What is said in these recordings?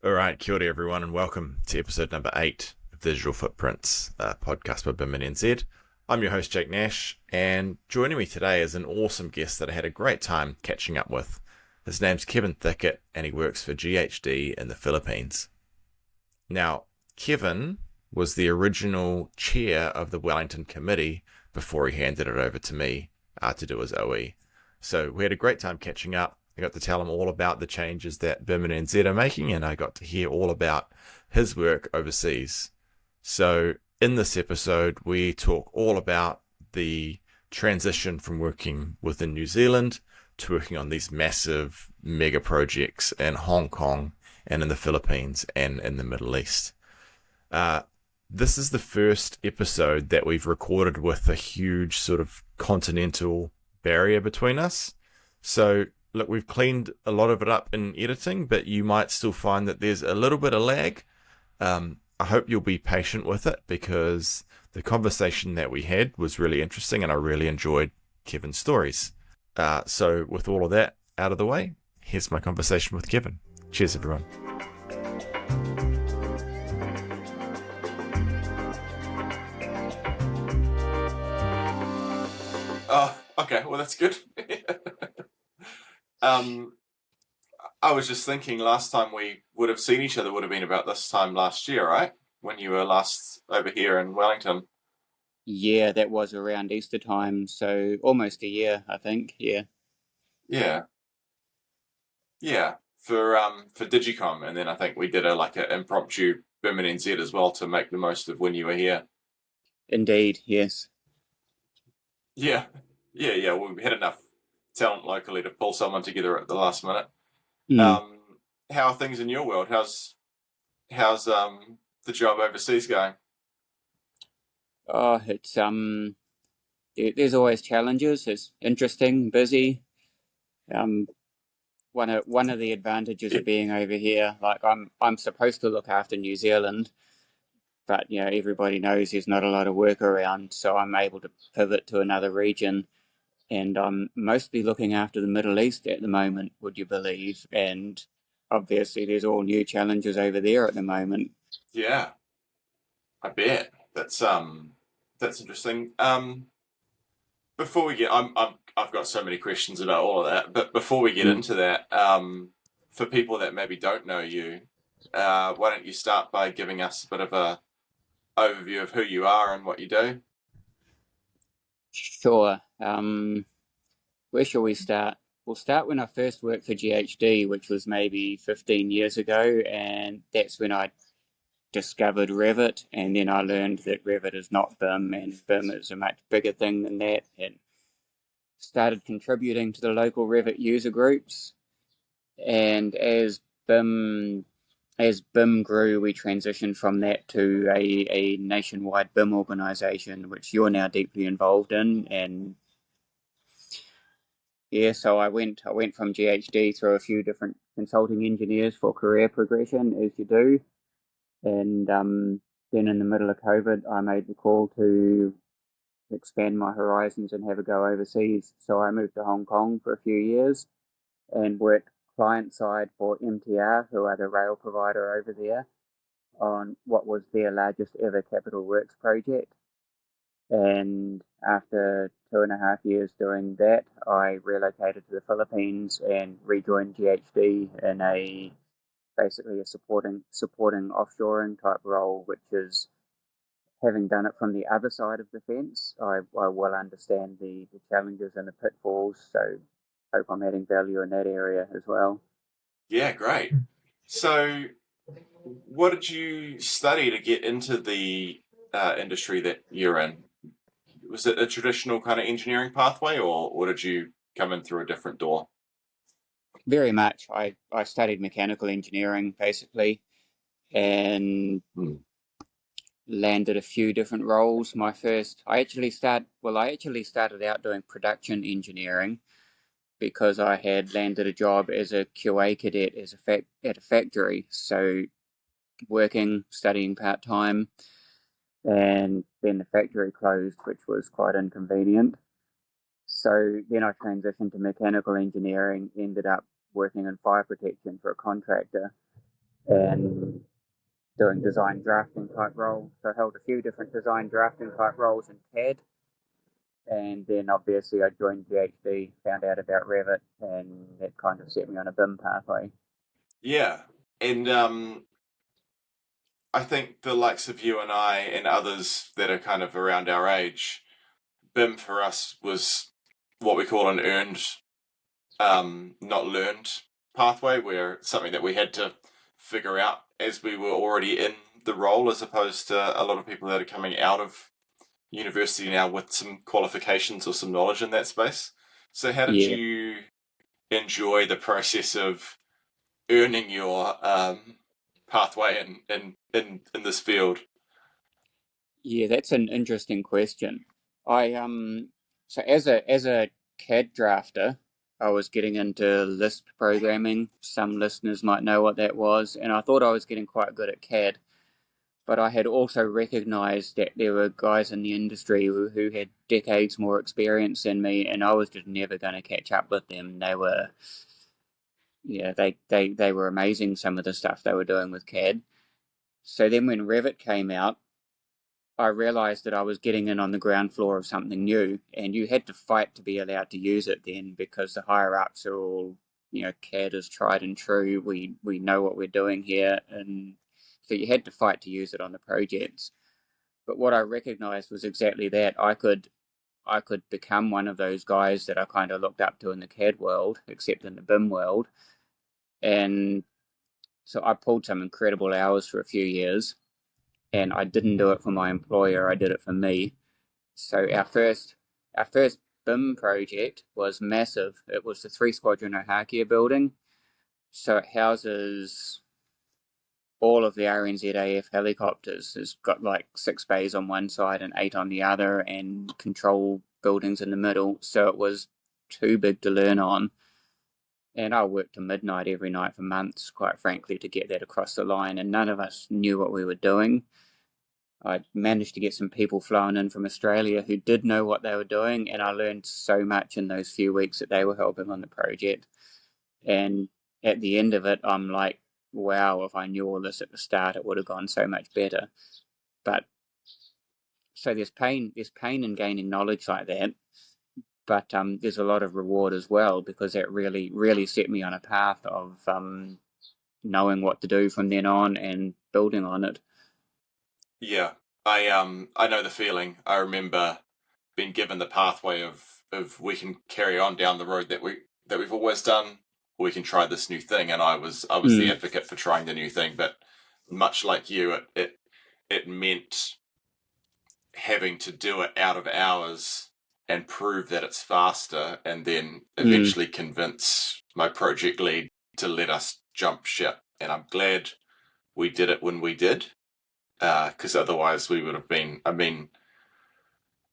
All right, kia ora everyone, and welcome to episode number 8 of Digital Footprints, a podcast by BIM and NZ. I'm your host, Jake Nash, and joining me today is an awesome guest that I had a great time catching up with. His name's Kevin Thickett, and he works for GHD in the Philippines. Now, Kevin was the original chair of the Wellington committee before he handed it over to me to do his OE. So we had a great time catching up. I got to tell him all about the changes that BIM and NZ are making, and I got to hear all about his work overseas. So in this episode, we talk all about the transition from working within New Zealand to working on these massive mega projects in Hong Kong and in the Philippines and in the Middle East. This is the first episode that we've recorded with a huge sort of continental barrier between us. So look, we've cleaned a lot of it up in editing, but you might still find that there's a little bit of lag. I hope you'll be patient with it because the conversation that we had was really interesting and I really enjoyed Kevin's stories. So with all of that out of the way, here's my conversation with Kevin. Cheers, everyone. Oh, okay. Well, that's good. I was just thinking last time we would have seen each other would have been about this time last year, right? When you were last over here in Wellington. Yeah, that was around Easter time, so almost a year, I think. Yeah. Yeah. For Digicom, and then I think we did an impromptu BIM and NZ as well to make the most of when you were here. Indeed, yes. Yeah. Well, we had enough talent locally to pull someone together at the last minute. How are things in your world? How's the job overseas going? Oh, it's there's always challenges. It's interesting, busy. One of the advantages of being over here, like I'm supposed to look after New Zealand, but everybody knows there's not a lot of work around, so I'm able to pivot to another region. And I'm mostly looking after the Middle East at the moment, would you believe? And obviously there's all new challenges over there at the moment. Yeah, I bet. That's interesting. Before we get, I've got so many questions about all of that, but before we get into that, for people that maybe don't know you, why don't you start by giving us a bit of a overview of who you are and what you do? Sure. Where shall we start? We'll start when I first worked for GHD, which was maybe 15 years ago, and that's when I discovered Revit, and then I learned that Revit is not BIM, and BIM is a much bigger thing than that, and started contributing to the local Revit user groups. And as BIM grew, we transitioned from that to a nationwide BIM organisation, which you're now deeply involved in. And yeah, so I went from GHD through a few different consulting engineers for career progression, as you do. And then in the middle of COVID, I made the call to expand my horizons and have a go overseas. So I moved to Hong Kong for a few years and worked client side for MTR, who are the rail provider over there, on what was their largest ever capital works project. And after 2.5 years doing that, I relocated to the Philippines and rejoined GHD in basically a supporting offshoring type role, which is, having done it from the other side of the fence, I well understand the challenges and the pitfalls, so hope I'm adding value in that area as well. Yeah, great. So what did you study to get into the industry that you're in? Was it a traditional kind of engineering pathway, or did you come in through a different door? Very much. I studied mechanical engineering, basically, and landed a few different roles. I actually started out doing production engineering because I had landed a job as a QA cadet at a factory. So studying part-time, and then the factory closed, which was quite inconvenient. So then I transitioned to mechanical engineering, ended up working in fire protection for a contractor, and doing design drafting type roles. So I held a few different design drafting type roles in CAD. And then obviously I joined GHD, found out about Revit, and that kind of set me on a BIM pathway. Yeah. And I think the likes of you and I and others that are kind of around our age, BIM for us was what we call an earned, not learned pathway, where it's something that we had to figure out as we were already in the role, as opposed to a lot of people that are coming out of university now with some qualifications or some knowledge in that space. So how did Yeah, you enjoy the process of earning your pathway in this field? yeah, that's an interesting question. I so as a CAD drafter, I was getting into Lisp programming. Some listeners might know what that was, and I thought I was getting quite good at CAD. But I had also recognised that there were guys in the industry who had decades more experience than me, and I was just never going to catch up with them. They were, yeah, they were amazing. Some of the stuff they were doing with CAD. So then when Revit came out, I realised that I was getting in on the ground floor of something new, and you had to fight to be allowed to use it then, because the higher ups are all, CAD is tried and true. We know what we're doing here, and so you had to fight to use it on the projects. But what I recognised was exactly that. I could become one of those guys that I kind of looked up to in the CAD world, except in the BIM world. And so I pulled some incredible hours for a few years, and I didn't do it for my employer. I did it for me. So our first BIM project was massive. It was the 3 Squadron Ohakia building. So it houses all of the RNZAF helicopters. It's got like 6 bays on one side and 8 on the other, and control buildings in the middle. So it was too big to learn on. And I worked to midnight every night for months, quite frankly, to get that across the line. And none of us knew what we were doing. I managed to get some people flown in from Australia who did know what they were doing, and I learned so much in those few weeks that they were helping on the project. And at the end of it, I'm like, wow, if I knew all this at the start, it would have gone so much better. But so there's pain in gaining knowledge like that, but there's a lot of reward as well, because it really, really set me on a path of knowing what to do from then on and building on it. Yeah, I know the feeling. I remember being given the pathway of we can carry on down the road that we've always done, or we can try this new thing. And I was the Mm, advocate for trying the new thing, but much like you, it meant having to do it out of hours and prove that it's faster, and then mm, eventually convince my project lead to let us jump ship. And I'm glad we did it when we did, because otherwise we would have been. I mean,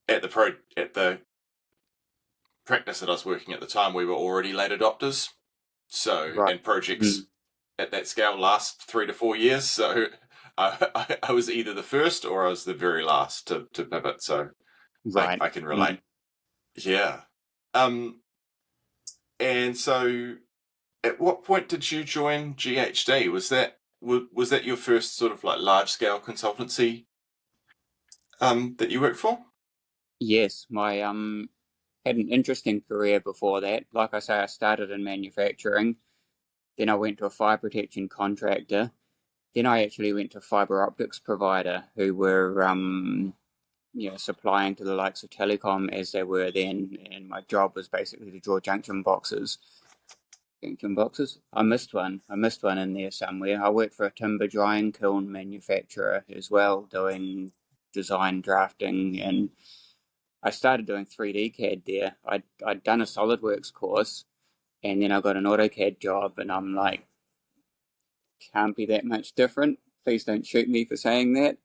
at the practice that I was working at the time, we were already late adopters. So, right. and projects Mm, at that scale last 3 to 4 years. So, I was either the first or I was the very last to pivot. So, right. I can relate. Mm. Yeah. Um, and so, at what point did you join GHD? Was that your first sort of like large scale consultancy that you worked for? Yes, my had an interesting career before that. Like I say, I started in manufacturing, then I went to a fire protection contractor, then I actually went to a fiber optics provider who were supplying to the likes of telecom as they were then, and my job was basically to draw junction boxes. Junction boxes. I missed one in there somewhere. I worked for a timber drying kiln manufacturer as well, doing design drafting, and I started doing 3D CAD there. I'd done a SolidWorks course, and then I got an AutoCAD job, and I'm like, can't be that much different. Please don't shoot me for saying that.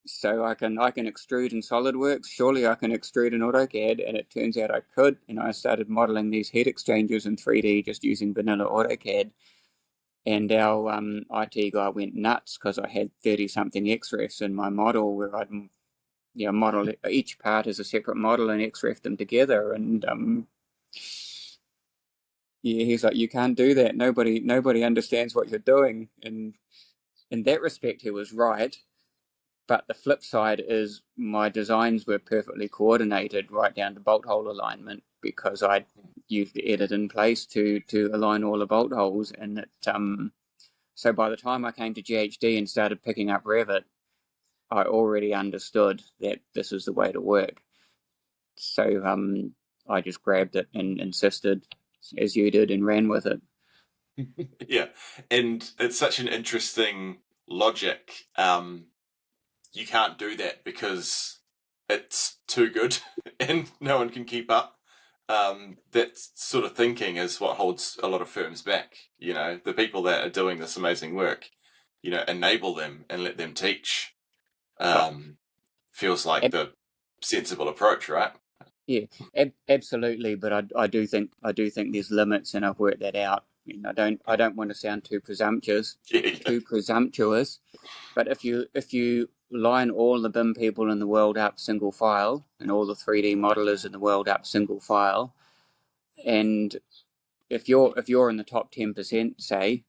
So I can extrude in SolidWorks. Surely I can extrude in AutoCAD, and it turns out I could. And I started modeling these heat exchangers in 3D just using vanilla AutoCAD. And our IT guy went nuts because I had 30 something XREFs in my model, where I'd model each part as a separate model and XREF them together. And yeah, he's like, you can't do that. Nobody understands what you're doing. And in that respect, he was right. But the flip side is my designs were perfectly coordinated right down to bolt hole alignment because I used the edit in place to align all the bolt holes. And so by the time I came to GHD and started picking up Revit, I already understood that this is the way to work. So I just grabbed it and insisted, as you did, and ran with it. Yeah, and it's such an interesting logic. You can't do that because it's too good and no one can keep up. That sort of thinking is what holds a lot of firms back. You know, the people that are doing this amazing work, you know, enable them and let them teach. Oh, Feels like ab- the sensible approach, right? yeah, absolutely. But I do think there's limits, and I've worked that out. I mean, I don't want to sound Yeah. too presumptuous. But if you line all the BIM people in the world up single file, and all the 3D modelers in the world up single file, and if you're in the top 10%, say,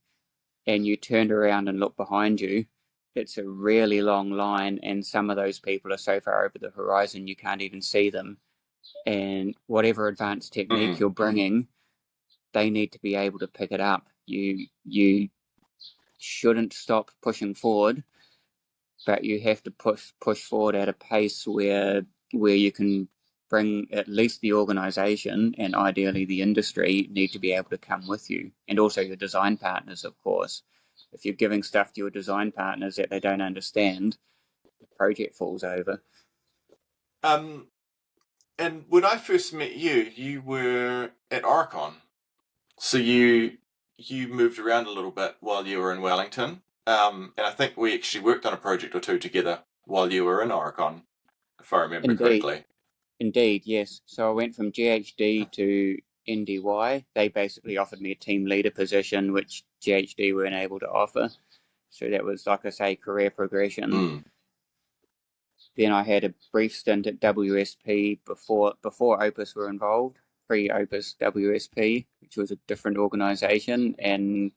and you turned around and look behind you, it's a really long line, and some of those people are so far over the horizon you can't even see them. And whatever advanced technique Mm. you're bringing, they need to be able to pick it up. You shouldn't stop pushing forward, but you have to push forward at a pace where you can bring at least the organization and ideally the industry need to be able to come with you, and also your design partners, of course. If you're giving stuff to your design partners that they don't understand, the project falls over. Um, and when I first met you, you were at Oricon. So you moved around a little bit while you were in Wellington, and I think we actually worked on a project or two together while you were in Oricon, if I remember Indeed, correctly. indeed, yes. So I went from GHD to NDY. They basically offered me a team leader position, which GHD weren't able to offer. So that was, like I say, career progression. Mm. Then I had a brief stint at WSP before Opus were involved, pre-Opus WSP, which was a different organisation, and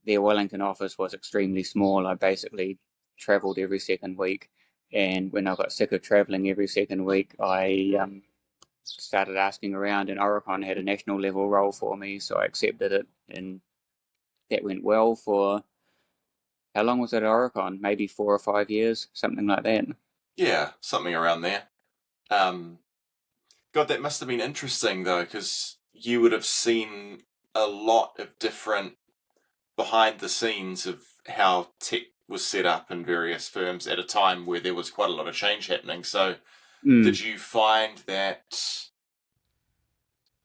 their Wellington office was extremely small. I basically travelled every second week, and when I got sick of travelling every second week, I started asking around, and Oricon had a national level role for me, so I accepted it, and that went well for how long was it at Oricon? Maybe 4 or 5 years, something like that. Yeah, something around there. Um, God, that must have been interesting though, because you would have seen a lot of different behind the scenes of how tech was set up in various firms at a time where there was quite a lot of change happening. So, did Mm. you find that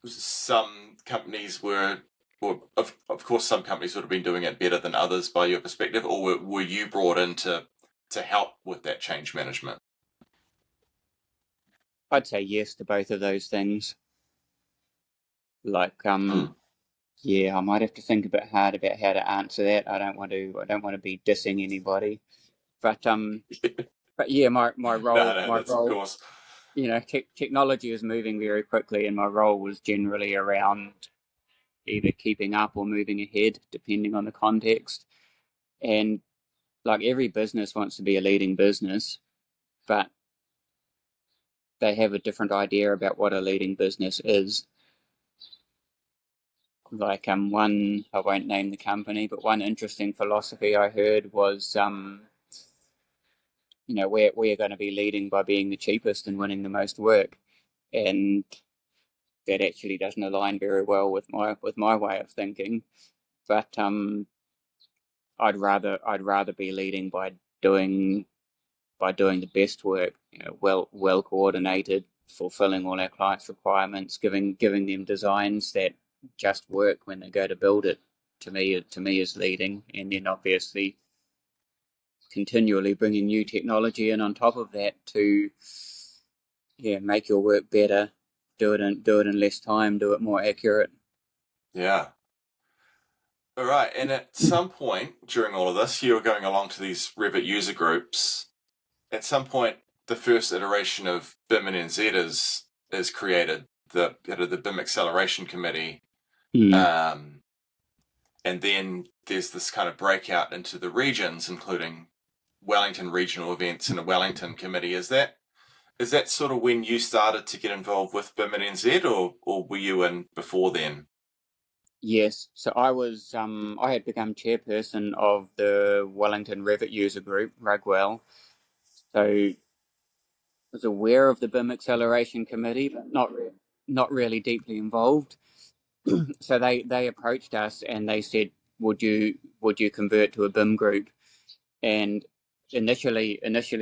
some companies were, or of course, some companies would have been doing it better than others by your perspective, or were you brought in to help with that change management? I'd say yes to both of those things. Like, Mm. yeah, I might have to think a bit hard about how to answer that. I don't want to be dissing anybody. But but yeah, my No, role, no, my that's of role, course. technology is moving very quickly, and my role was generally around either keeping up or moving ahead, depending on the context. And like every business wants to be a leading business, but they have a different idea about what a leading business is. Like one, I won't name the company, but one interesting philosophy I heard was we're going to be leading by being the cheapest and winning the most work, and that actually doesn't align very well with my way of thinking. But I'd rather be leading doing doing the best work, well coordinated, fulfilling all our clients' requirements, giving them designs that just work when they go to build it. To me is leading, and then obviously continually bringing new technology in on top of that to make your work better, do it in less time, do it more accurate. Yeah. All right. And at some point during all of this, you were going along to these Revit user groups. At some point, the first iteration of BIM and NZ is created. The BIM Acceleration Committee. Mm. And then there's this kind of breakout into the regions, including Wellington regional events and a Wellington committee. Is that sort of when you started to get involved with BIM and NZ, or were you in before then? Yes, so I had become chairperson of the Wellington Revit user group, Rugwell. So was aware of the BIM acceleration committee, but not really deeply involved. So they approached us and they said, would you convert to a BIM group? And initially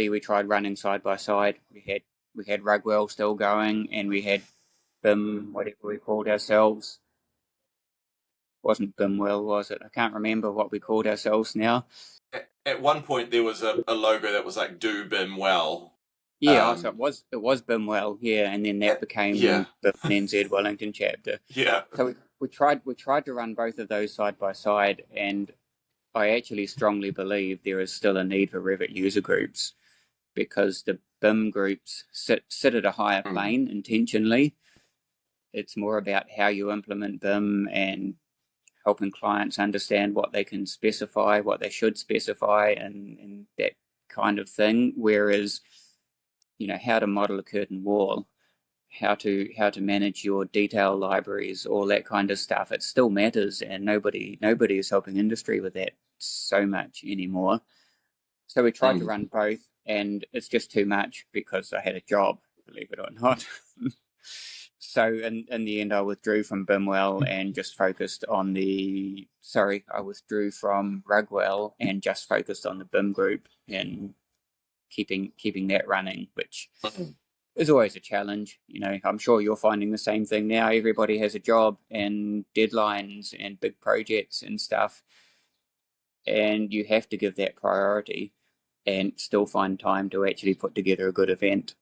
we tried running side by side. We had Rugwell still going, and we had BIM, whatever we called ourselves. Wasn't BIMwell, was it? I can't remember what we called ourselves now. At one point, there was a logo that was like "Do BIM well." Yeah, so it was BIMwell, yeah, and then that Yeah, became BIM NZ Wellington chapter. yeah. So we tried to run both of those side by side, and I actually strongly believe there is still a need for Revit user groups, because the BIM groups sit at a higher plane intentionally. It's more about how you implement BIM and helping clients understand what they can specify, what they should specify, and that kind of thing. Whereas, how to model a curtain wall, how to manage your detail libraries, all that kind of stuff, it still matters, and nobody is helping industry with that so much anymore. So we tried to run both, and it's just too much because I had a job, believe it or not. So in the end, I withdrew from BIMwell and just focused on I withdrew from Rugwell and just focused on the BIM group and keeping that running, which is always a challenge. I'm sure you're finding the same thing now. Everybody has a job and deadlines and big projects and stuff, and you have to give that priority and still find time to actually put together a good event.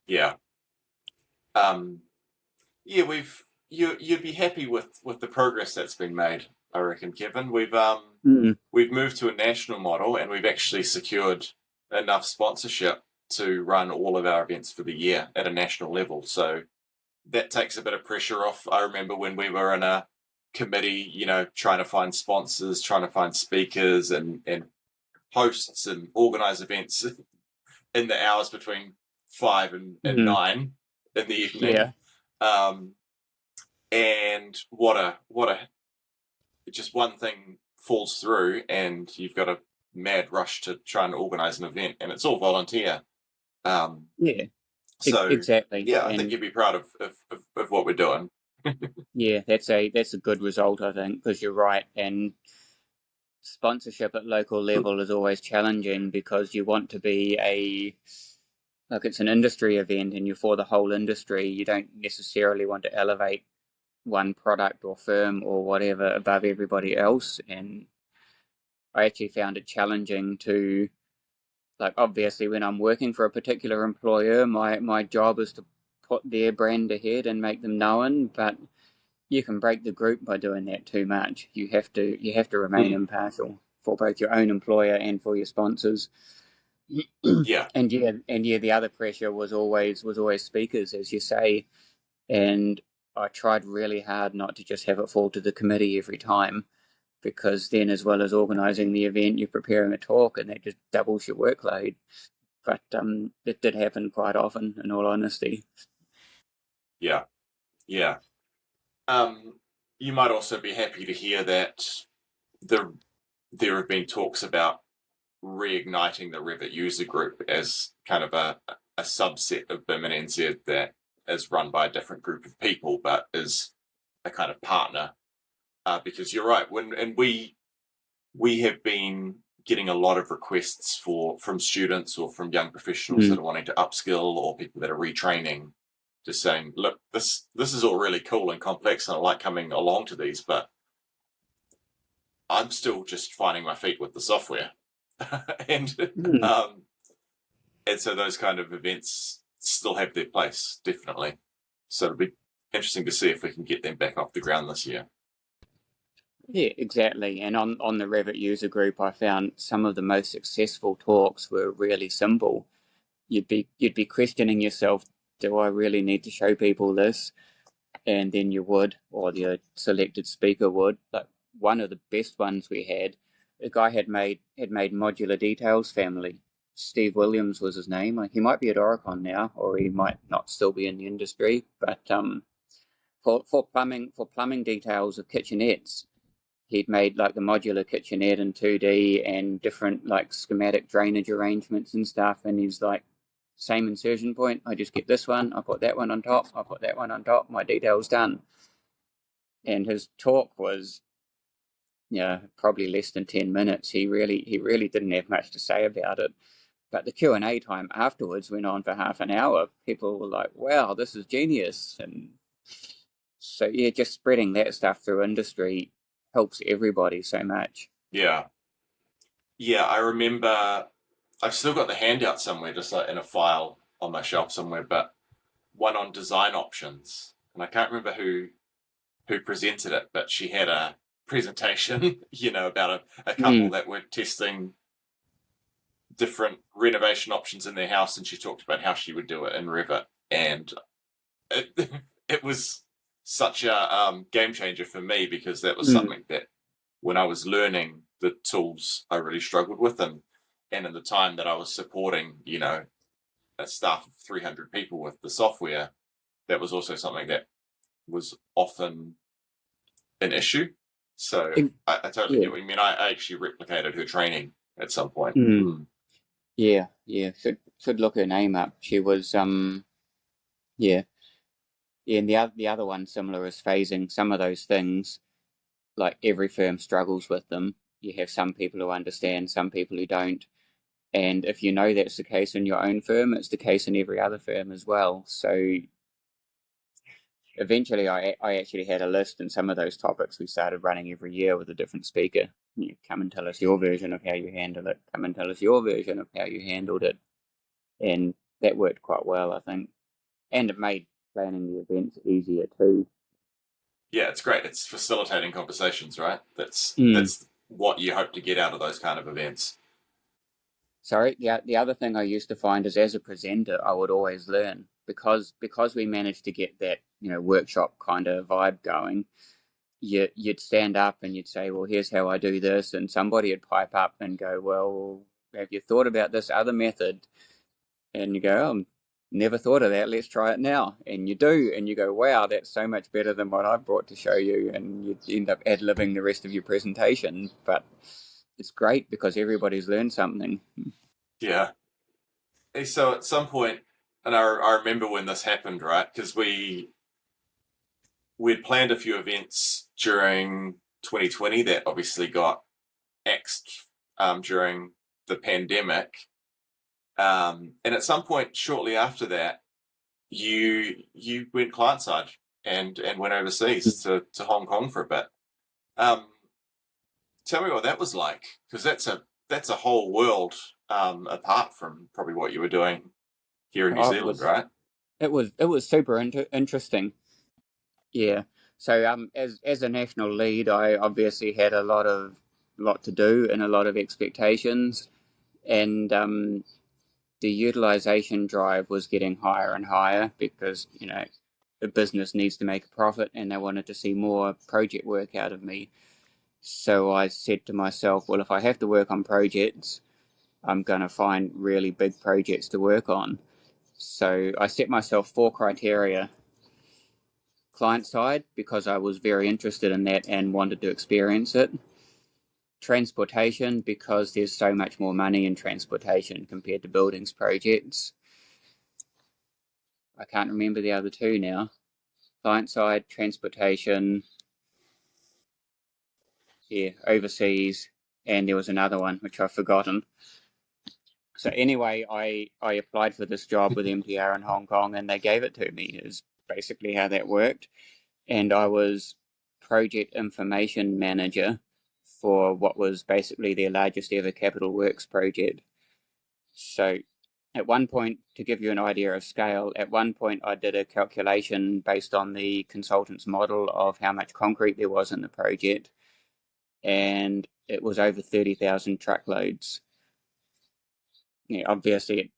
Yeah. Yeah, you'd be happy with the progress that's been made, I reckon, Kevin. We've moved to a national model, and we've actually secured enough sponsorship to run all of our events for the year at a national level. So that takes a bit of pressure off. I remember when we were in a committee, trying to find sponsors, trying to find speakers and hosts and organize events in the hours between 5 and 9 in the evening. Yeah. And what a just one thing falls through and you've got a mad rush to try and organize an event, and it's all volunteer. Yeah, So exactly. yeah, I think you'd be proud of what we're doing. Yeah, that's a good result, I think, because you're right. And sponsorship at local level is always challenging because you want to be it's an industry event and you're for the whole industry. You don't necessarily want to elevate one product or firm or whatever above everybody else. And I actually found it challenging to, obviously when I'm working for a particular employer, my job is to put their brand ahead and make them known, but you can break the group by doing that too much. You have to remain impartial for both your own employer and for your sponsors. Yeah. And the other pressure was always speakers, as you say, and I tried really hard not to just have it fall to the committee every time, because then, as well as organising the event, you're preparing a talk, and that just doubles your workload. But it did happen quite often, in all honesty. Yeah. Yeah. You might also be happy to hear that there have been talks about reigniting the Revit user group as kind of a subset of BIM and NZ that is run by a different group of people, but is a kind of partner. Because you're right, we have been getting a lot of requests from students or from young professionals that are wanting to upskill, or people that are retraining, just saying, look, this is all really cool and complex, and I like coming along to these, but I'm still just finding my feet with the software. and and so those kind of events still have their place, definitely. So it'll be interesting to see if we can get them back off the ground this year. Yeah, exactly. And on the Revit user group, I found some of the most successful talks were really simple. You'd be questioning yourself, do I really need to show people this? and then your wood or the selected speaker wood. Like one of the best ones we had, a guy had made Modular Details family. Steve Williams was his name. He might be at Oricon now, or he might not still be in the industry. But for plumbing details of kitchenettes, he'd made like the modular kitchenette in 2D and different like schematic drainage arrangements and stuff. And he's like, same insertion point. I just get this one. I put that one on top. I put that one on top. My detail's done. And his talk was, probably less than 10 minutes. He really didn't have much to say about it. But the Q&A time afterwards went on for half an hour. People were like, wow, this is genius. And so, yeah, just spreading that stuff through industry helps everybody so much. Yeah. Yeah, I remember, I've still got the handout somewhere, just like in a file on my shelf somewhere, but one on design options. And I can't remember who presented it, but she had a presentation, about a couple that were testing different renovation options in their house, and she talked about how she would do it in Revit. And it was such a game changer for me, because that was something that when I was learning the tools, I really struggled with them. And in the time that I was supporting, a staff of 300 people with the software, that was also something that was often an issue. So I totally get what you mean. I actually replicated her training at some point. Yeah. Should look her name up. She was yeah. And the other one similar is phasing. Some of those things, like every firm struggles with them. You have some people who understand, some people who don't. And if you know that's the case in your own firm, it's the case in every other firm as well. So eventually I actually had a list, and some of those topics we started running every year with a different speaker. You come and tell us your version of how you handle it. Come and tell us your version of how you handled it. And that worked quite well, I think. And it made planning the events easier too. Yeah, it's great. It's facilitating conversations, right? That's what you hope to get out of those kind of events. Sorry, the other thing I used to find is, as a presenter, I would always learn, because we managed to get that workshop kind of vibe going. You'd stand up and you'd say, well, here's how I do this, and somebody would pipe up and go, well, have you thought about this other method? And you go, oh, never thought of that, let's try it now. And you do, and you go, wow, that's so much better than what I brought to show you. And you end up ad-libbing the rest of your presentation. But it's great because everybody's learned something. Yeah. Hey, so at some point, and I remember when this happened, right? Because we'd planned a few events during 2020 that obviously got axed during the pandemic. And at some point shortly after that, you went client side and went overseas to Hong Kong for a bit. Tell me what that was like, because that's a whole world apart from probably what you were doing here in New Zealand, right? It was super interesting. Yeah. So as a national lead, I obviously had a lot to do and a lot of expectations, and the utilization drive was getting higher and higher, because the business needs to make a profit, and they wanted to see more project work out of me. So I said to myself, well, if I have to work on projects, I'm going to find really big projects to work on. So I set myself 4 criteria. Client side, because I was very interested in that and wanted to experience it. Transportation, because there's so much more money in transportation compared to buildings projects. I can't remember the other 2 now. Client side, transportation, overseas, and there was another one which I've forgotten. So anyway, I applied for this job with MTR in Hong Kong, and they gave it to me, is basically how that worked. And I was project information manager for what was basically their largest ever capital works project. So at one point, to give you an idea of scale, at one point I did a calculation based on the consultant's model of how much concrete there was in the project, and it was over 30,000 truckloads. Yeah, obviously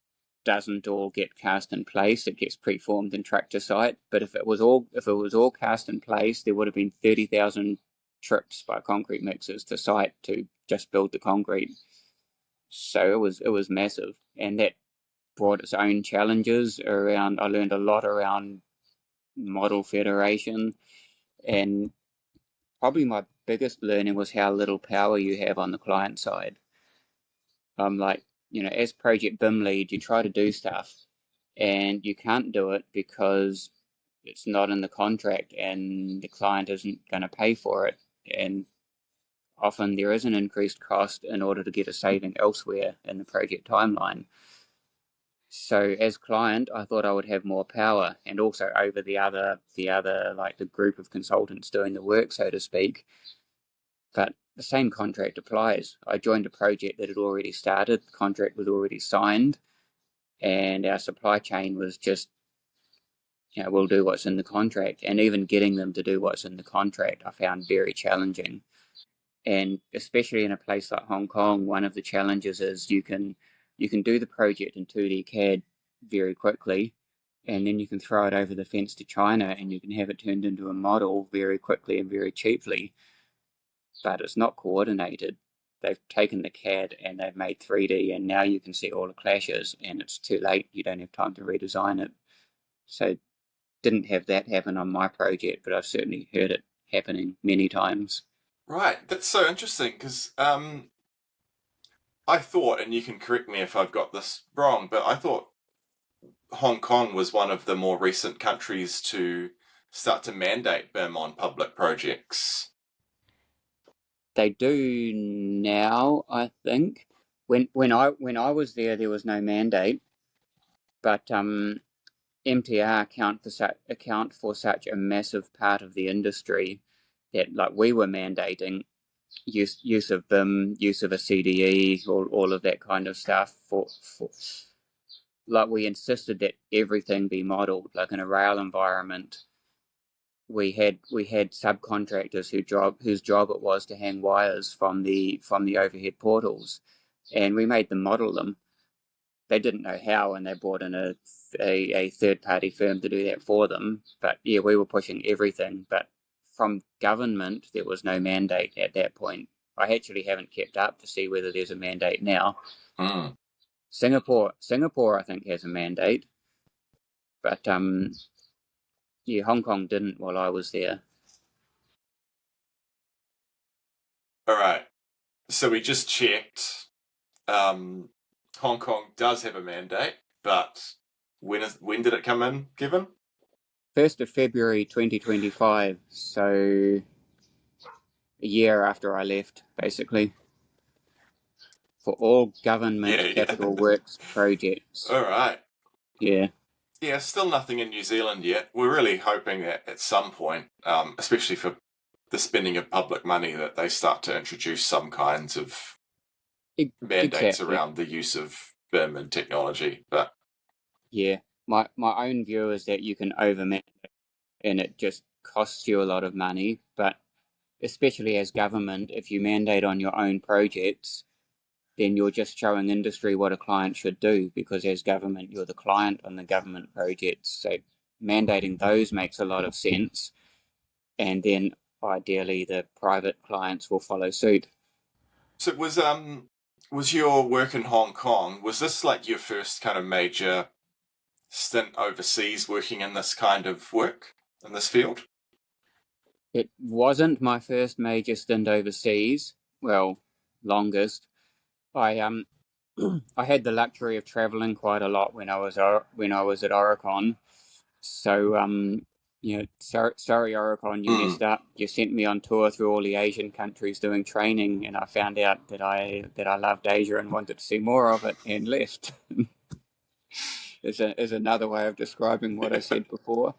doesn't all get cast in place. It gets preformed and trucked to site. But if it was all cast in place, there would have been 30,000 trips by concrete mixers to site to just build the concrete. So it was massive, and that brought its own challenges around. I learned a lot around model federation, and probably my biggest learning was how little power you have on the client side. I'm like, as project BIM lead, you try to do stuff and you can't do it because it's not in the contract and the client isn't going to pay for it. And often there is an increased cost in order to get a saving elsewhere in the project timeline. So as client, I thought I would have more power and also over the other like the group of consultants doing the work, so to speak. But the same contract applies. I joined a project that had already started, the contract was already signed, and our supply chain was just, we'll do what's in the contract. And even getting them to do what's in the contract, I found very challenging. And especially in a place like Hong Kong, one of the challenges is you can do the project in 2D CAD very quickly, and then you can throw it over the fence to China and you can have it turned into a model very quickly and very cheaply. But it's not coordinated. They've taken the CAD and they've made 3D, and now you can see all the clashes, and it's too late. You don't have time to redesign it. So didn't have that happen on my project, but I've certainly heard it happening many times. Right, that's so interesting because I thought, and you can correct me if I've got this wrong, but I thought Hong Kong was one of the more recent countries to start to mandate BIM on public projects. They do now, I think. When I was there, there was no mandate, but MTR account for such a massive part of the industry that like we were mandating use of BIM, use of a CDE, all of that kind of stuff. For like we insisted that everything be modelled. Like in a rail environment, we had subcontractors whose job it was to hang wires from the overhead portals, and we made them model them. They didn't know how, and they brought in a third party firm to do that for them. But yeah, we were pushing everything. But from government, there was no mandate at that point. I actually haven't kept up to see whether there's a mandate now. Mm. Singapore, I think has a mandate, but yeah, Hong Kong didn't while I was there. All right, so we just checked. Hong Kong does have a mandate, but when did it come in, Kevin? 1st of February 2025, so a year after I left, basically, for all government capital works projects. All right. Yeah. Yeah, still nothing in New Zealand yet. We're really hoping that at some point, especially for the spending of public money, that they start to introduce some kinds of mandates around the use of BIM and technology. But yeah, my own view is that you can over-mandate and it just costs you a lot of money. But especially as government, if you mandate on your own projects, then you're just showing industry what a client should do, because as government, you're the client on the government projects. So mandating those makes a lot of sense. And then ideally the private clients will follow suit. So was your work in Hong Kong, was this like your first kind of major stint overseas working in this kind of work, in this field? It wasn't my first major stint overseas. Well, longest. I I had the luxury of traveling quite a lot when I was at Oricon. So sorry Oricon, you messed up. You sent me on tour through all the Asian countries doing training, and I found out that I loved Asia and wanted to see more of it, and left. is another way of describing what I said before.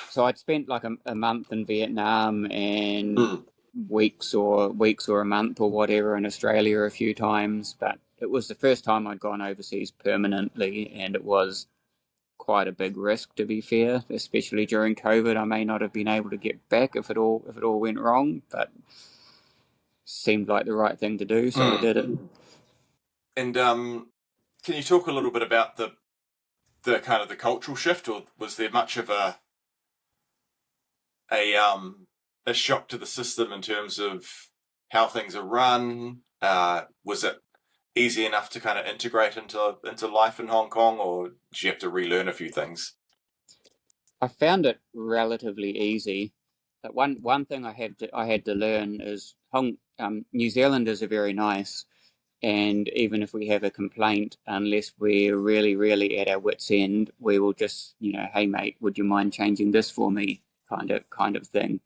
So I'd spent like a month in Vietnam and weeks or a month or whatever in Australia a few times, but it was the first time I'd gone overseas permanently, and it was quite a big risk, to be fair, especially during COVID. I may not have been able to get back if it all went wrong, but seemed like the right thing to do, so I did it. And can you talk a little bit about the the kind of the cultural shift, or was there much of a a shock to the system in terms of how things are run? Was it easy enough to kind of integrate into life in Hong Kong, or did you have to relearn a few things? I found it relatively easy. But one thing I had to learn is New Zealanders are very nice, and even if we have a complaint, unless we're really, really at our wits' end, we will just, hey mate, would you mind changing this for me, kind of thing.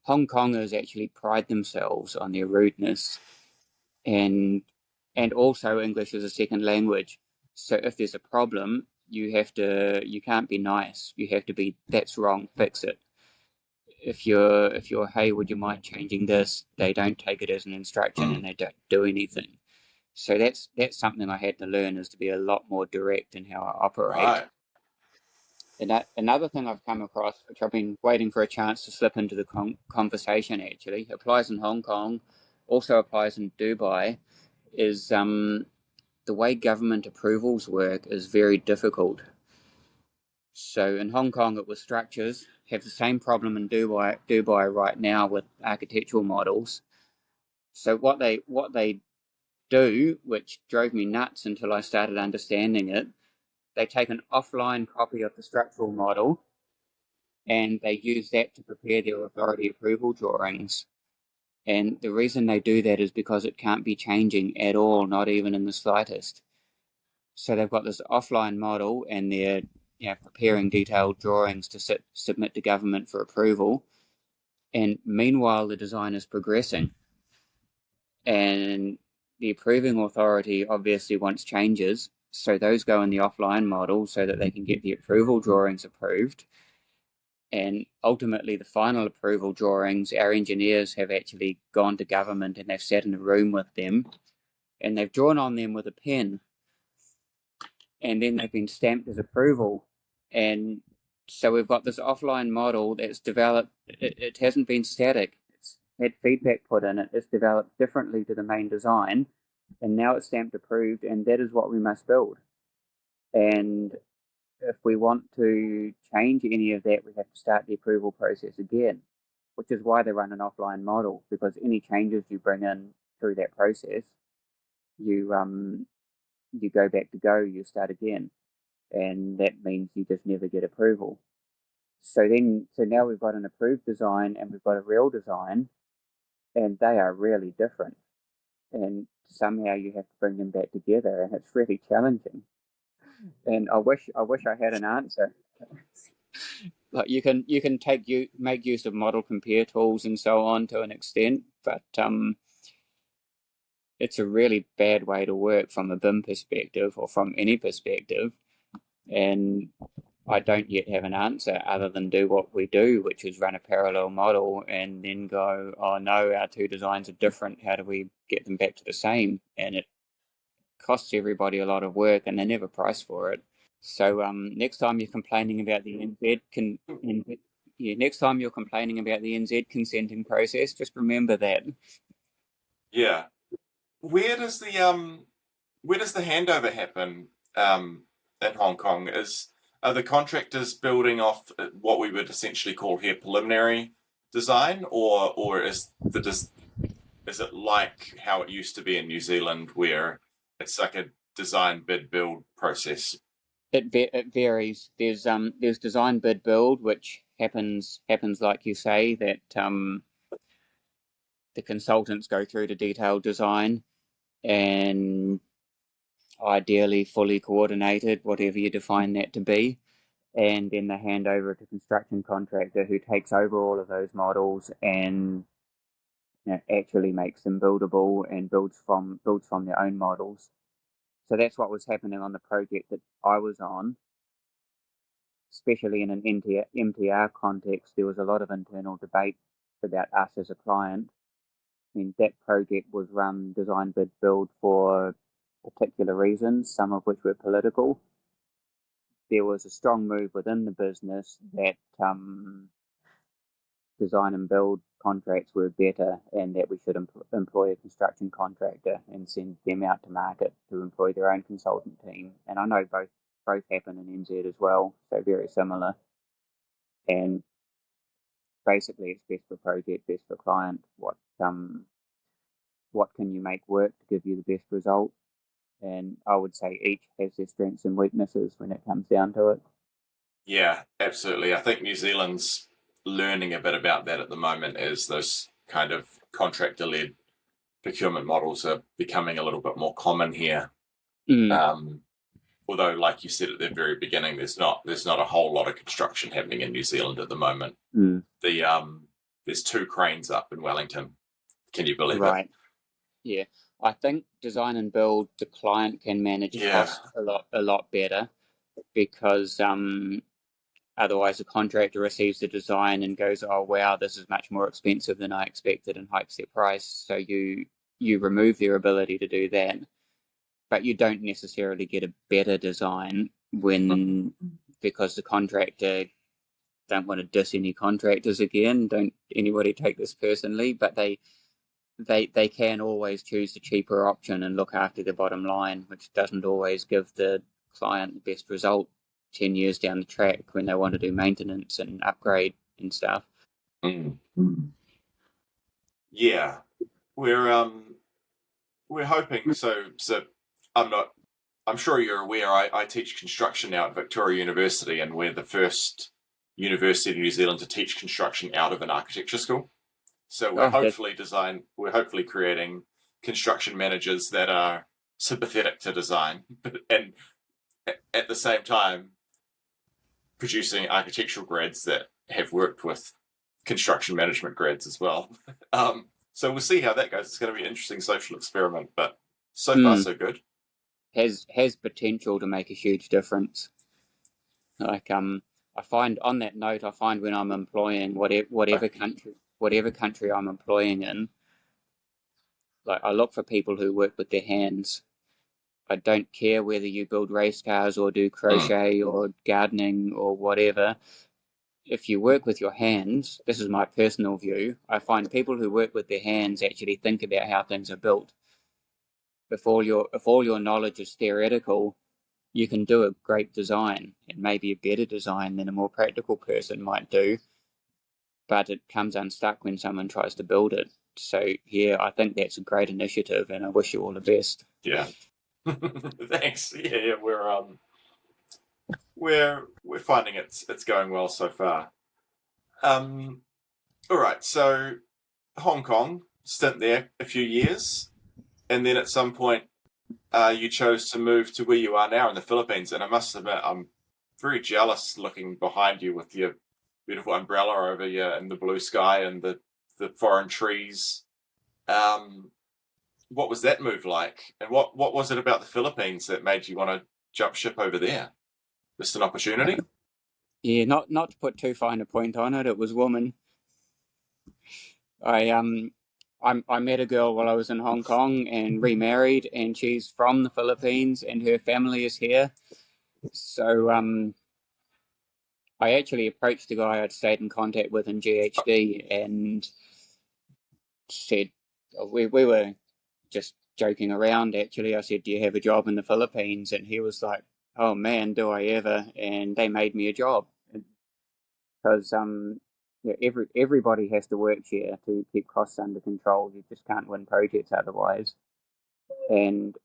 Hong Kongers actually pride themselves on their rudeness, and also English is a second language. So if there's a problem, you can't be nice. You have to be, that's wrong, fix it. If you're hey, would you mind changing this? They don't take it as an instruction and they don't do anything. So that's something I had to learn, is to be a lot more direct in how I operate. Right. And another thing I've come across, which I've been waiting for a chance to slip into the conversation, actually applies in Hong Kong, also applies in Dubai, is the way government approvals work is very difficult. So in Hong Kong, it was structures. Have the same problem in Dubai right now with architectural models. So what they do, which drove me nuts until I started understanding it, they take an offline copy of the structural model and they use that to prepare their authority approval drawings. And the reason they do that is because it can't be changing at all, not even in the slightest. So they've got this offline model and they're preparing detailed drawings to submit to government for approval. And meanwhile, the design is progressing. And the approving authority obviously wants changes. So those go in the offline model so that they can get the approval drawings approved. And ultimately, the final approval drawings, our engineers have actually gone to government and they've sat in a room with them and they've drawn on them with a pen, and then they've been stamped as approval. And so we've got this offline model that's developed. It hasn't been static. It's had feedback put in it. It's developed differently to the main design, and now it's stamped approved, and that is what we must build. And if we want to change any of that, we have to start the approval process again, which is why they run an offline model, because any changes you bring in through that process, you go back to go, you start again, and that means you just never get approval. So now we've got an approved design and we've got a real design, and they are really different. And somehow you have to bring them back together, and it's really challenging. And I wish I had an answer. Like you can make use of model compare tools and so on to an extent, but it's a really bad way to work from a BIM perspective or from any perspective. And I don't yet have an answer other than do what we do, which is run a parallel model and then go, oh no, our two designs are different. How do we get them back to the same? And it costs everybody a lot of work and they never price for it. So next time you're complaining about the next time you're complaining about the NZ consenting process, just remember that. Yeah. Where does the handover happen in Hong Kong? Are the contractors building off what we would essentially call here preliminary design, or is it like how it used to be in New Zealand, where it's like a design bid build process? It varies. There's design bid build, which happens like you say, that the consultants go through to detailed design and ideally fully coordinated, whatever you define that to be, and then they hand over to construction contractor who takes over all of those models and actually makes them buildable and builds from their own models. So that's what was happening on the project that I was on, especially in an MTR context. There was a lot of internal debate about us as a client. I mean, that project was run design bid build for particular reasons, some of which were political. There was a strong move within the business that design and build contracts were better and that we should employ a construction contractor and send them out to market to employ their own consultant team. And I know both happen in NZ as well, so very similar. And basically, it's best for project, best for client. What can you make work to give you the best result? And I would say each has their strengths and weaknesses when it comes down to it. Yeah, absolutely. I think New Zealand's learning a bit about that at the moment as those kind of contractor-led procurement models are becoming a little bit more common here. Although, like you said at the very beginning, there's not a whole lot of construction happening in New Zealand at the moment. There's 2 cranes up in Wellington. Can you believe it? Right. Yeah. I think design and build, the client can manage costs a lot better, because otherwise the contractor receives the design and goes, oh wow, this is much more expensive than I expected, and hikes their price. So you remove their ability to do that, but you don't necessarily get a better design because the contractor, don't want to diss any contractors again, don't anybody take this personally, but they can always choose the cheaper option and look after the bottom line, which doesn't always give the client the best result 10 years down the track when they want to do maintenance and upgrade and stuff. Yeah, we're hoping. So I'm sure you're aware, I teach construction now at Victoria University, and we're the first university in New Zealand to teach construction out of an architecture school. So we're hopefully creating construction managers that are sympathetic to design, and at the same time producing architectural grads that have worked with construction management grads as well. So we'll see how that goes. It's going to be an interesting social experiment, but so far so good. Has potential to make a huge difference. Like I find on that note, when I'm employing whatever country I'm employing in, like I look for people who work with their hands. I don't care whether you build race cars or do crochet or gardening or whatever. If you work with your hands, this is my personal view, I find people who work with their hands actually think about how things are built. If all your knowledge is theoretical, you can do a great design, and maybe a better design than a more practical person might do, but it comes unstuck when someone tries to build it. So yeah, I think that's a great initiative, and I wish you all the best. Yeah. Thanks. Yeah, we're finding it's going well so far. All right, so Hong Kong, stint there a few years, and then at some point you chose to move to where you are now in the Philippines. And I must admit, I'm very jealous looking behind you with your beautiful umbrella over you and the blue sky and the foreign trees. What was that move like? And what was it about the Philippines that made you want to jump ship over there? Just an opportunity? Yeah, not to put too fine a point on it, it was woman. I met a girl while I was in Hong Kong and remarried, and she's from the Philippines and her family is here. So I actually approached the guy I'd stayed in contact with in GHD and said, we were just joking around actually. I said, do you have a job in the Philippines? And he was like, oh man, do I ever? And they made me a job. Because everybody has to work here to keep costs under control. You just can't win projects otherwise. And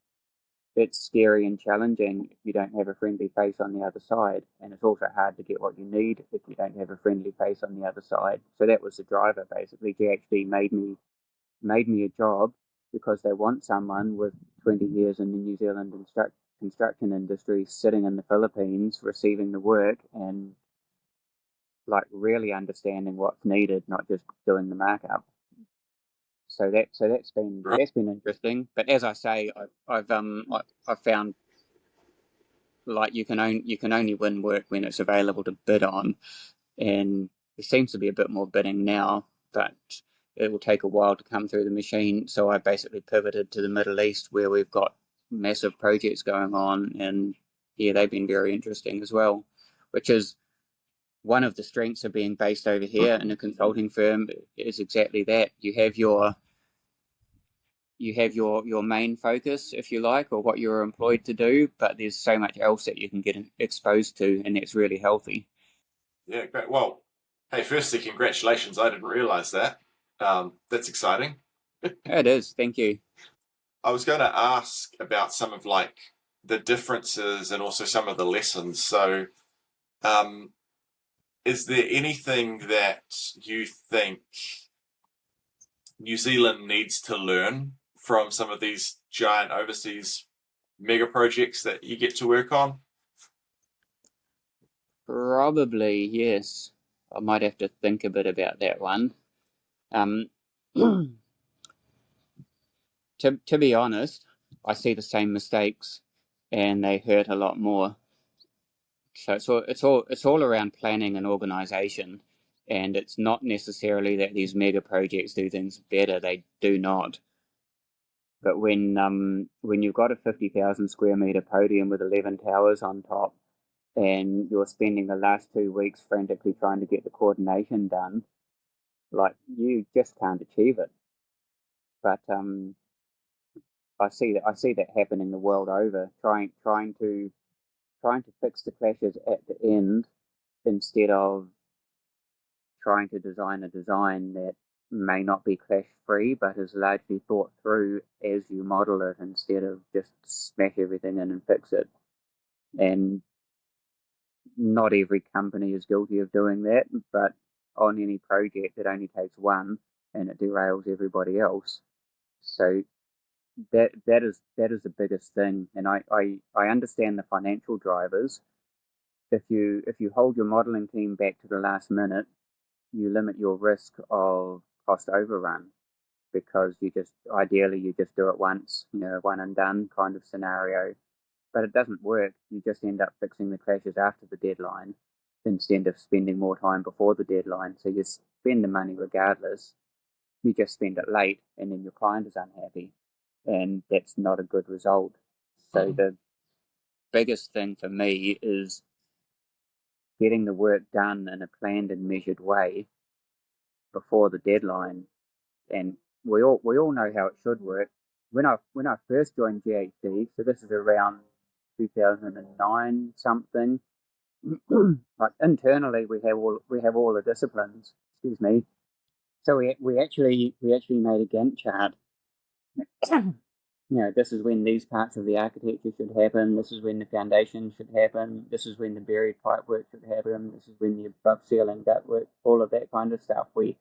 it's scary and challenging if you don't have a friendly face on the other side. And it's also hard to get what you need if you don't have a friendly face on the other side. So that was the driver, basically. GHD made me a job because they want someone with 20 years in the New Zealand construction industry sitting in the Philippines, receiving the work and like really understanding what's needed, not just doing the markup. So that's been interesting. But as I say, I've found like you can only win work when it's available to bid on, and there seems to be a bit more bidding now, but it will take a while to come through the machine. So I basically pivoted to the Middle East, where we've got massive projects going on, and yeah, they've been very interesting as well, which is one of the strengths of being based over here in a consulting firm is exactly that. You have your you have your main focus, if you like, or what you're employed to do, but there's so much else that you can get exposed to, and that's really healthy. Yeah, great. Well, hey, firstly, congratulations. I didn't realize that. That's exciting. It is, thank you. I was going to ask about some of like the differences and also some of the lessons. So, um, is there anything that you think New Zealand needs to learn from some of these giant overseas mega projects that you get to work on? Probably, yes. I might have to think a bit about that one. Um, to be honest, I see the same mistakes, and they hurt a lot more. So it's all around planning and organization, and it's not necessarily that these mega projects do things better. They do not. But when you've got a 50,000 square meter podium with 11 towers on top, and you're spending the last 2 weeks frantically trying to get the coordination done, like you just can't achieve it. But I see that happening the world over, trying to fix the clashes at the end instead of trying to design a design that may not be clash free but is largely thought through as you model it instead of just smash everything in and fix it. And not every company is guilty of doing that, but on any project it only takes one and it derails everybody else. So that is the biggest thing. And I understand the financial drivers. If you hold your modeling team back to the last minute, you limit your risk of cost overrun, because you just do it once, one and done kind of scenario. But it doesn't work. You just end up fixing the clashes after the deadline instead of spending more time before the deadline. So you spend the money regardless. You just spend it late, and then your client is unhappy, and that's not a good result. So the biggest thing for me is getting the work done in a planned and measured way before the deadline. And we all know how it should work. When I first joined GHD, so this is around 2009 something. Like internally, we have all the disciplines. Excuse me. So we actually made a Gantt chart. This is when these parts of the architecture should happen. This is when the foundation should happen. This is when the buried pipe work should happen. This is when the above ceiling duct work. All of that kind of stuff. We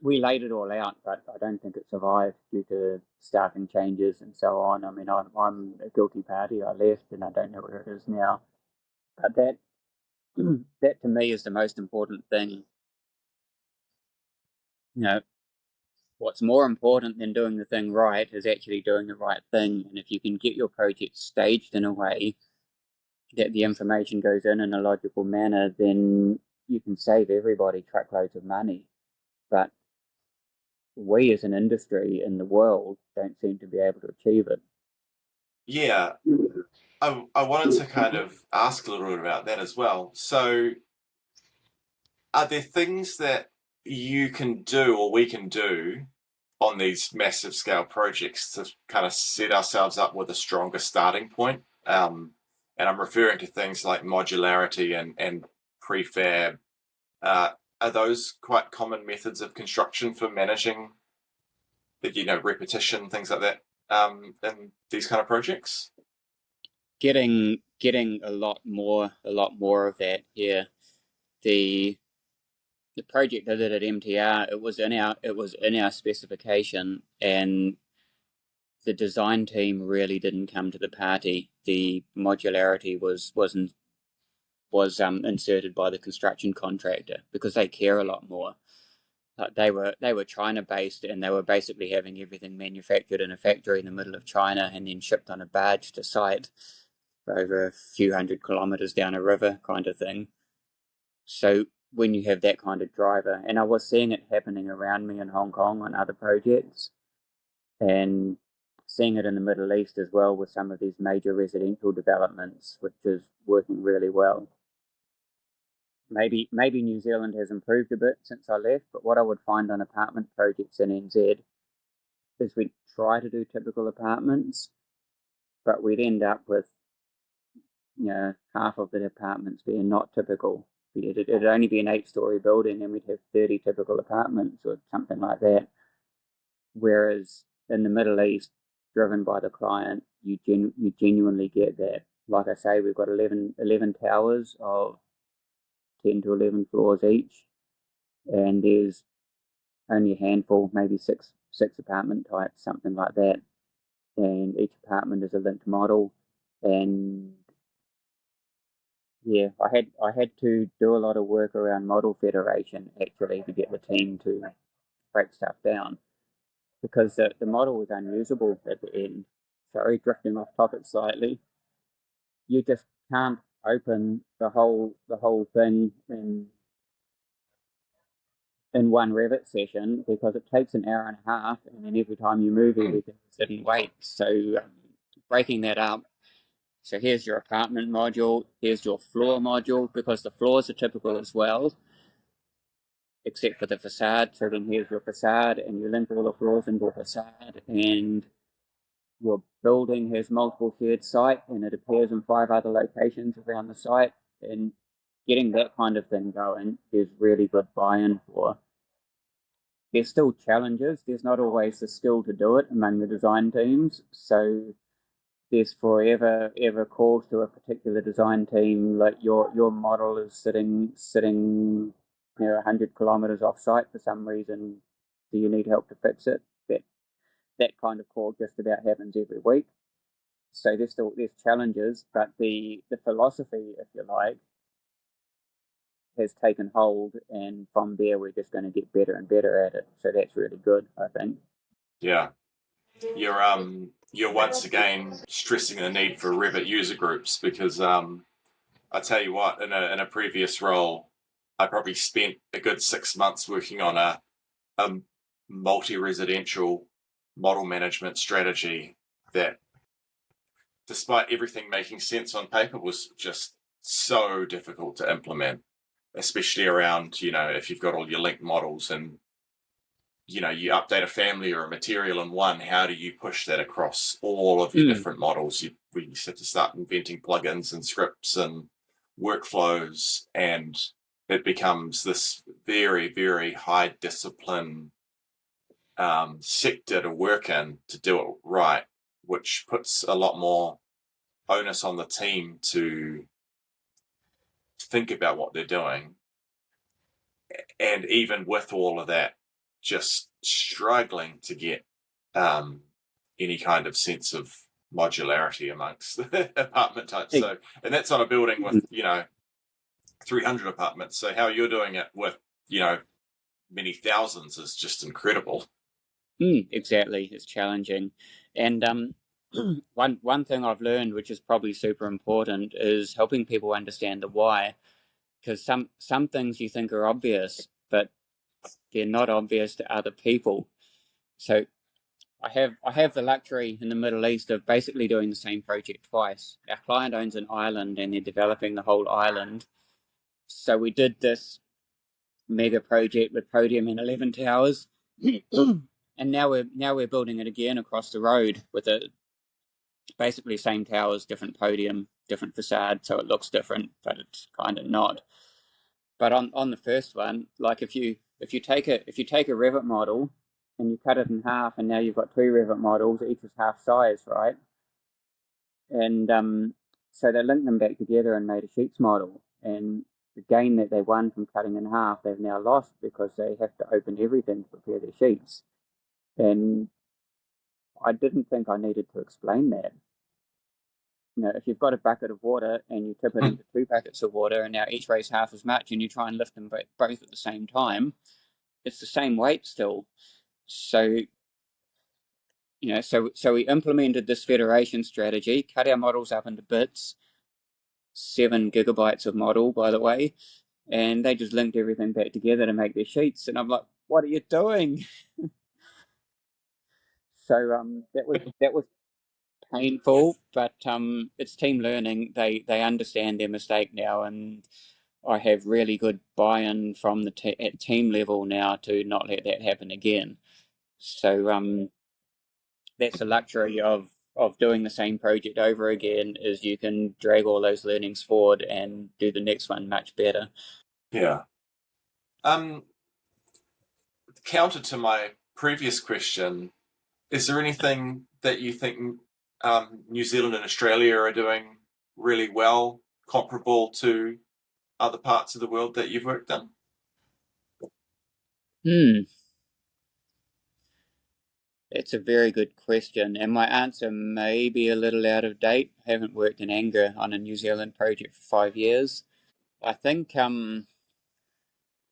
laid it all out, but I don't think it survived due to staffing changes and so on. I mean, I'm a guilty party. I left, and I don't know where it is now. But that to me is the most important thing. You know, what's more important than doing the thing right is actually doing the right thing. And if you can get your project staged in a way that the information goes in a logical manner, then you can save everybody truckloads of money. But we as an industry in the world don't seem to be able to achieve it. Yeah, I wanted to kind of ask a little bit about that as well. So, are there things that you can do or we can do on these massive scale projects to kind of set ourselves up with a stronger starting point? And I'm referring to things like modularity and prefab. Are those quite common methods of construction for managing the repetition, things like that, in these kind of projects? Getting a lot more of that here. The project I did at MTR, it was in our specification, and the design team really didn't come to the party. The modularity was inserted by the construction contractor because they care a lot more. They were China based, and they were basically having everything manufactured in a factory in the middle of China and then shipped on a barge to site over a few hundred kilometers down a river, kind of thing. So when you have that kind of driver, and I was seeing it happening around me in Hong Kong on other projects, and seeing it in the Middle East as well with some of these major residential developments, which is working really well. Maybe New Zealand has improved a bit since I left, but what I would find on apartment projects in NZ is we'd try to do typical apartments, but we'd end up with, half of the apartments being not typical. It'd only be an 8-story building and we'd have 30 typical apartments or something like that. Whereas in the Middle East, driven by the client, you genuinely get that. Like I say, we've got 11 towers of 10 to 11 floors each, and there's only a handful, maybe six apartment types, something like that. And each apartment is a linked model. And yeah, I had to do a lot of work around model federation actually to get the team to break stuff down, because the model was unusable at the end. Sorry, drifting off topic slightly. You just can't open the whole thing in one Revit session, because it takes an hour and a half, and then every time you move everything, you sit and wait. So breaking that up. So here's your apartment module, here's your floor module, because the floors are typical as well, except for the facade. So then here's your facade, and you link all the floors into a facade, and your building has multiple shared site, and it appears in 5 other locations around the site. And getting that kind of thing going is really good buy-in for. There's still challenges. There's not always the skill to do it among the design teams. So there's forever ever calls to a particular design team, like your model is sitting 100 kilometers off site for some reason. Do you need help to fix it? That kind of call just about happens every week. So there's challenges, but the philosophy, if you like, has taken hold, and from there we're just going to get better and better at it. So that's really good, I think. Yeah. You're once again stressing the need for Revit user groups, because I tell you what, in a previous role, I probably spent a good 6 months working on a multi-residential model management strategy that, despite everything making sense on paper, was just so difficult to implement, especially around, if you've got all your linked models and, you update a family or a material in one, how do you push that across all of your different models? You have to start inventing plugins and scripts and workflows, and it becomes this very, very high discipline sector to work in to do it right, which puts a lot more onus on the team to think about what they're doing. And even with all of that, just struggling to get any kind of sense of modularity amongst the apartment types. So, and that's on a building with 300 apartments. So how you're doing it with many thousands is just incredible. Exactly, it's challenging. And one thing I've learned, which is probably super important, is helping people understand the why. Because some things you think are obvious, but they're not obvious to other people. So I have the luxury in the Middle East of basically doing the same project twice. Our client owns an island, and they're developing the whole island. So we did this mega project with podium and 11 towers. And now we're building it again across the road with basically same towers, different podium, different facade, so it looks different, but it's kind of not. But on the first one, like if you take a Revit model and you cut it in half, and now you've got 2 Revit models, each is half size, right? And so they linked them back together and made a sheets model, and the gain that they won from cutting in half, they've now lost, because they have to open everything to prepare their sheets. And I didn't think I needed to explain that. If you've got a bucket of water and you tip it into 2 buckets of water, and now each weighs half as much, and you try and lift them both at the same time, it's the same weight still. So, so we implemented this federation strategy, cut our models up into bits, 7 gigabytes of model, by the way, and they just linked everything back together to make their sheets. And I'm like, what are you doing? So that was painful, but it's team learning. They understand their mistake now, and I have really good buy-in from the at team level now to not let that happen again. So that's the luxury of doing the same project over again, is you can drag all those learnings forward and do the next one much better. Yeah. Counter to my previous question, is there anything that you think New Zealand and Australia are doing really well, comparable to other parts of the world that you've worked in? That's a very good question, and my answer may be a little out of date. I haven't worked in anger on a New Zealand project for 5 years. I think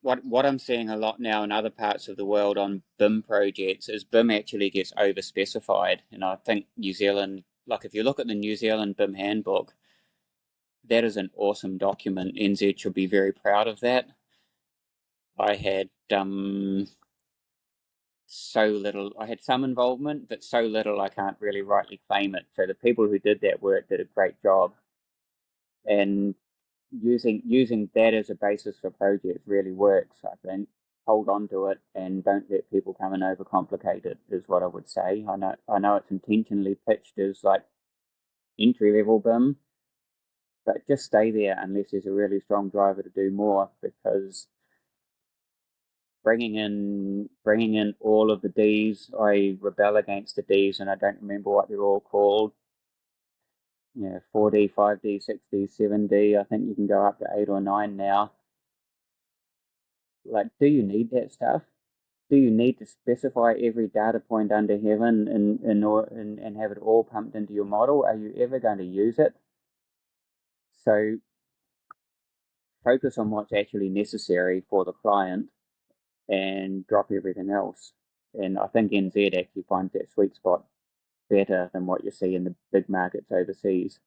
what I'm seeing a lot now in other parts of the world on BIM projects is BIM actually gets over specified, and I think New Zealand, like if you look at the New Zealand BIM handbook, that is an awesome document. NZ should be very proud of that. I had so little, I had some involvement, but so little I can't really rightly claim it. So the people who did that work did a great job, and using that as a basis for projects really works. I think hold on to it and don't let people come and overcomplicate it is what I would say. I know it's intentionally pitched as like entry level BIM, but just stay there unless there's a really strong driver to do more, because bringing in all of the Ds, I rebel against the Ds, and I don't remember what they're all called. 4D, 5D, 6D, 7D. I think you can go up to 8 or 9 now. Like, do you need that stuff? Do you need to specify every data point under heaven and have it all pumped into your model? Are you ever going to use it? So focus on what's actually necessary for the client and drop everything else. And I think NZ actually finds that sweet spot better than what you see in the big markets overseas.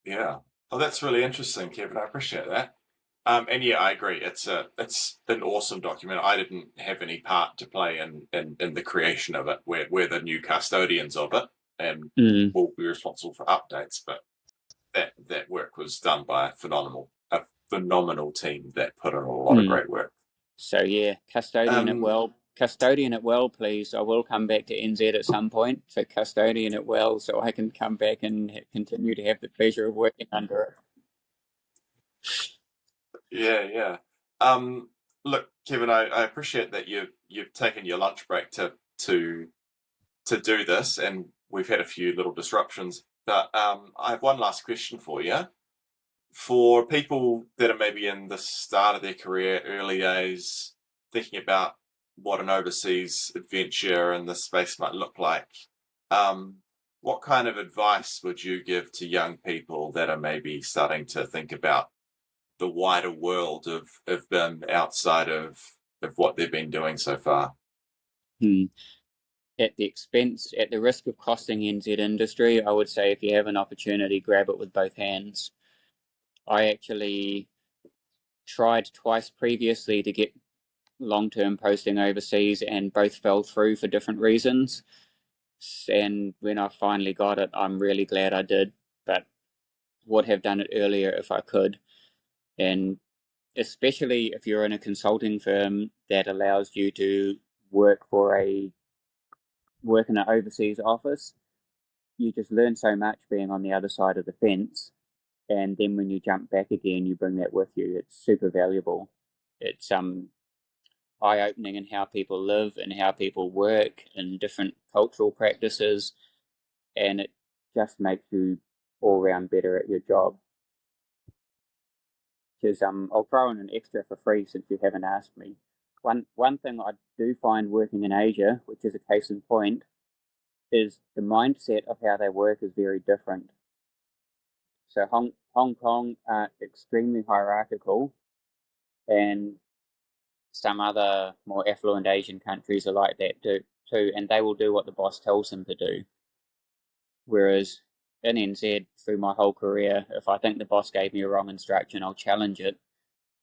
Yeah. Oh, that's really interesting, Kevin. I appreciate that. And yeah, I agree. It's an awesome document. I didn't have any part to play in the creation of it. We're the new custodians of it, and we'll be responsible for updates. But that work was done by a phenomenal team that put in a lot of great work. So yeah, custodian it well, please. I will come back to NZ at some point. So custodian it well, so I can come back and continue to have the pleasure of working under it. Yeah. Look, Kevin, I appreciate that you've taken your lunch break to do this, and we've had a few little disruptions. But I have one last question for you. For people that are maybe in the start of their career, early days, thinking about what an overseas adventure in this space might look like, what kind of advice would you give to young people that are maybe starting to think about the wider world of BIM outside of what they've been doing so far? At the risk of costing NZ industry, I would say if you have an opportunity, grab it with both hands. I actually tried twice previously to get long-term posting overseas, and both fell through for different reasons. And when I finally got it, I'm really glad I did, but would have done it earlier if I could. And especially if you're in a consulting firm that allows you to work in an overseas office, you just learn so much being on the other side of the fence. And then when you jump back again, you bring that with you. It's super valuable. It's eye-opening in how people live and how people work and different cultural practices, and it just makes you all round better at your job. Because I'll throw in an extra for free since you haven't asked me. One thing I do find working in Asia, which is a case in point, is the mindset of how they work is very different. So Hong Kong are extremely hierarchical, and some other more affluent Asian countries are like that too, and they will do what the boss tells them to do. Whereas in NZ, through my whole career, if I think the boss gave me a wrong instruction, I'll challenge it.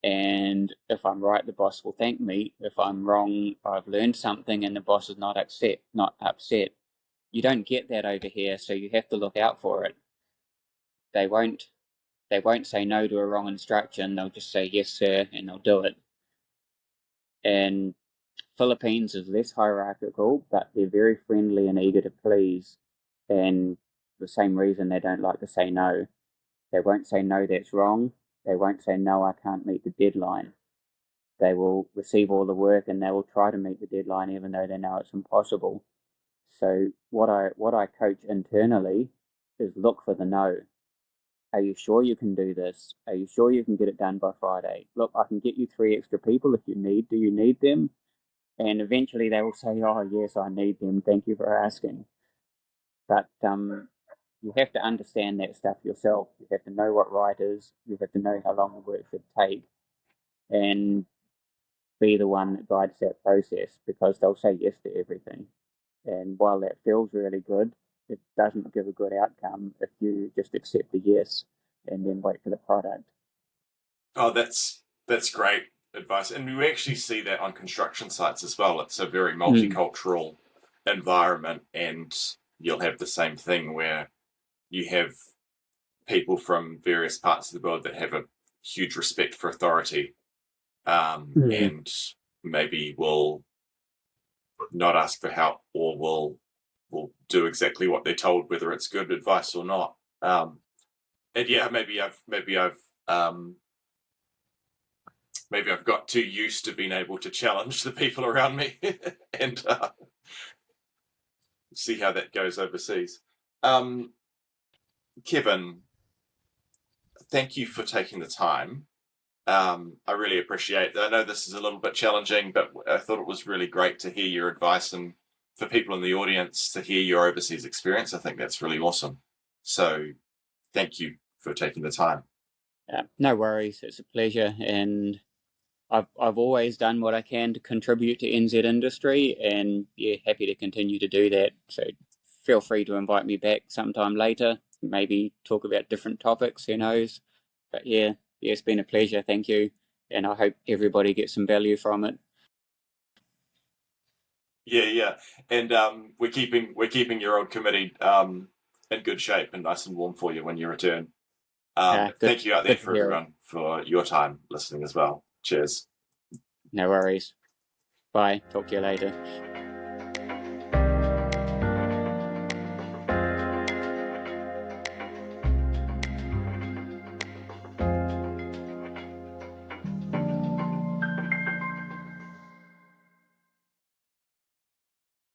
And if I'm right, the boss will thank me. If I'm wrong, I've learned something and the boss is not upset. You don't get that over here, so you have to look out for it. They won't say no to a wrong instruction. They'll just say yes, sir, and they'll do it. And Philippines is less hierarchical, but they're very friendly and eager to please. And the same reason they don't like to say no. They won't say no, that's wrong. They won't say no, I can't meet the deadline. They will receive all the work and they will try to meet the deadline even though they know it's impossible. So what I coach internally is look for the no. Are you sure you can do this? Are you sure you can get it done by Friday? Look, I can get you 3 extra people if you need. Do you need them? And eventually they will say, oh, yes, I need them. Thank you for asking. But you have to understand that stuff yourself. You have to know what right is. You have to know how long the work should take and be the one that guides that process, because they'll say yes to everything. And while that feels really good, it doesn't give a good outcome if you just accept the yes and then wait for the product. Oh, that's great advice. And we actually see that on construction sites as well. It's a very multicultural environment, and you'll have the same thing where you have people from various parts of the world that have a huge respect for authority, and maybe will not ask for help, or will do exactly what they're told, whether it's good advice or not. And yeah, maybe I've got too used to being able to challenge the people around me, and see how that goes overseas. Kevin, thank you for taking the time. I really appreciate it. I know this is a little bit challenging, but I thought it was really great to hear your advice, and for people in the audience to hear your overseas experience. I think that's really awesome. So thank you for taking the time. No worries. It's a pleasure. And I've always done what I can to contribute to NZ industry, and yeah, happy to continue to do that. So feel free to invite me back sometime later, maybe talk about different topics, who knows. But yeah, it's been a pleasure. Thank you. And I hope everybody gets some value from it. Yeah. And we're keeping your old committee in good shape and nice and warm for you when you return. Thank you out there for everyone for your time listening as well. Cheers. No worries. Bye. Talk to you later.